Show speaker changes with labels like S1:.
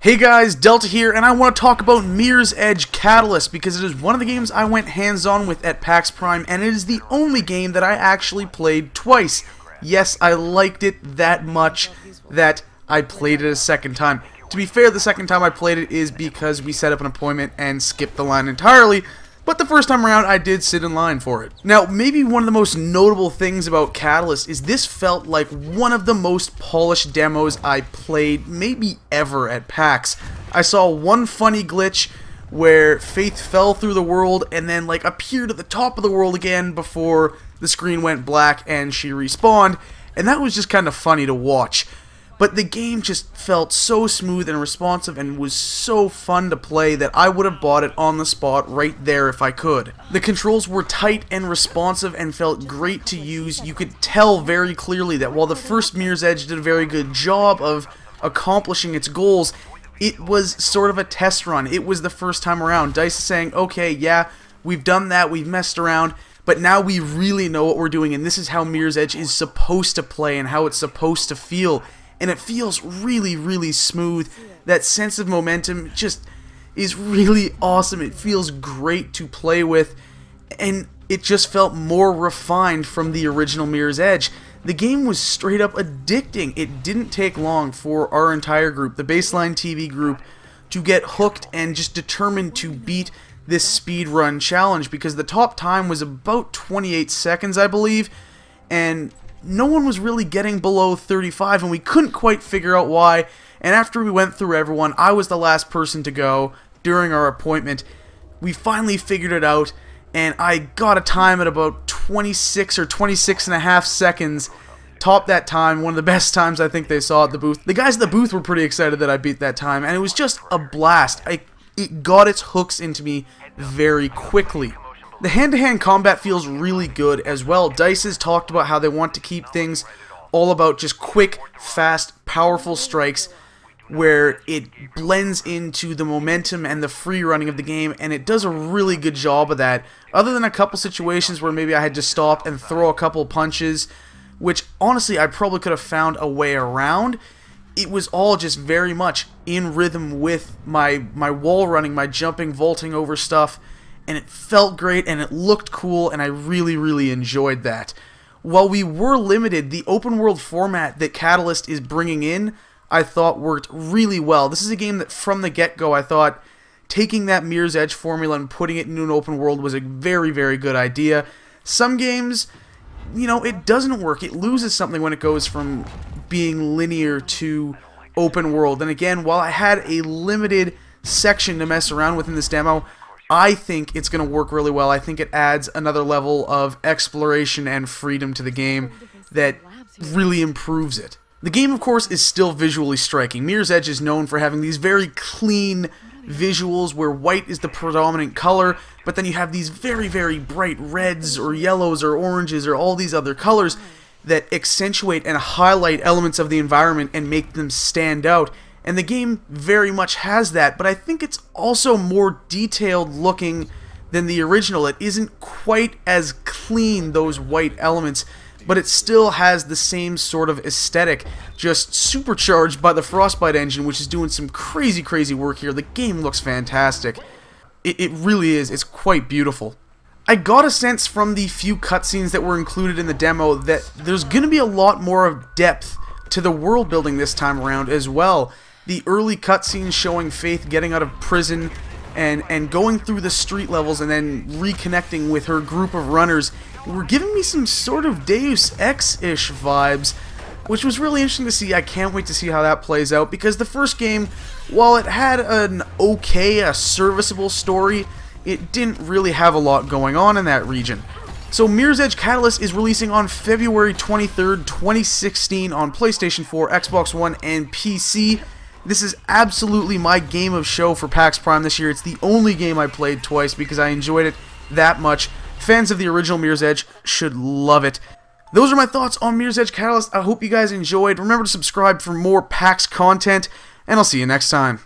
S1: Hey guys, Delta here, and I want to talk about Mirror's Edge Catalyst because it is one of the games I went hands-on with at PAX Prime, and it is the only game that I actually played twice. Yes, I liked it that much that I played it a second time. To be fair, the second time I played it is because we set up an appointment and skipped the line entirely, but the first time around I did sit in line for it. Now, maybe one of the most notable things about Catalyst is this felt like one of the most polished demos I played maybe ever at PAX. I saw one funny glitch where Faith fell through the world and then like appeared at the top of the world again before the screen went black and she respawned, and that was just kind of funny to watch. But the game just felt so smooth and responsive and was so fun to play that I would have bought it on the spot right there if I could. The controls were tight and responsive and felt great to use. You could tell very clearly that while the first Mirror's Edge did a very good job of accomplishing its goals, it was sort of a test run. It was the first time around. DICE is saying, okay, yeah, we've done that, we've messed around, but now we really know what we're doing, and this is how Mirror's Edge is supposed to play and how it's supposed to feel. And it feels really, really smooth. That sense of momentum just is really awesome. It feels great to play with, and it just felt more refined from the original Mirror's Edge. The game was straight up addicting. It didn't take long for our entire group, the Baseline TV group, to get hooked and just determined to beat this speedrun challenge, because the top time was about 28 seconds, I believe, and no one was really getting below 35, and we couldn't quite figure out why. And after we went through everyone, I was the last person to go during our appointment. We finally figured it out, and I got a time at about 26 or 26 and a half seconds. Topped that time, one of the best times I think they saw at the booth. The guys at the booth were pretty excited that I beat that time, and it was just a blast. It got its hooks into me very quickly. The hand-to-hand combat feels really good as well. DICE has talked about how they want to keep things all about just quick, fast, powerful strikes where it blends into the momentum and the free running of the game, and it does a really good job of that. Other than a couple situations where maybe I had to stop and throw a couple punches, which honestly I probably could have found a way around, it was all just very much in rhythm with my wall running, my jumping, vaulting over stuff. And it felt great, and it looked cool, and I really, really enjoyed that. While we were limited, the open world format that Catalyst is bringing in, I thought worked really well. This is a game that from the get-go I thought taking that Mirror's Edge formula and putting it into an open world was a very, very good idea. Some games, you know, it doesn't work. It loses something when it goes from being linear to open world. And again, while I had a limited section to mess around with in this demo, I think it's going to work really well. I think it adds another level of exploration and freedom to the game that really improves it. The game, of course, is still visually striking. Mirror's Edge is known for having these very clean visuals where white is the predominant color, but then you have these very, very bright reds or yellows or oranges or all these other colors that accentuate and highlight elements of the environment and make them stand out. And the game very much has that, but I think it's also more detailed looking than the original. It isn't quite as clean, those white elements, but it still has the same sort of aesthetic, just supercharged by the Frostbite engine, which is doing some crazy, crazy work here. The game looks fantastic. It really is. It's quite beautiful. I got a sense from the few cutscenes that were included in the demo that there's going to be a lot more of depth to the world building this time around as well. The early cutscenes showing Faith getting out of prison and going through the street levels and then reconnecting with her group of runners were giving me some sort of Deus Ex-ish vibes, which was really interesting to see. I can't wait to see how that plays out, because the first game, while it had an okay, a serviceable story, it didn't really have a lot going on in that region. So Mirror's Edge Catalyst is releasing on February 23rd, 2016 on PlayStation 4, Xbox One, and PC. This is absolutely my game of show for PAX Prime this year. It's the only game I played twice because I enjoyed it that much. Fans of the original Mirror's Edge should love it. Those are my thoughts on Mirror's Edge Catalyst. I hope you guys enjoyed. Remember to subscribe for more PAX content, and I'll see you next time.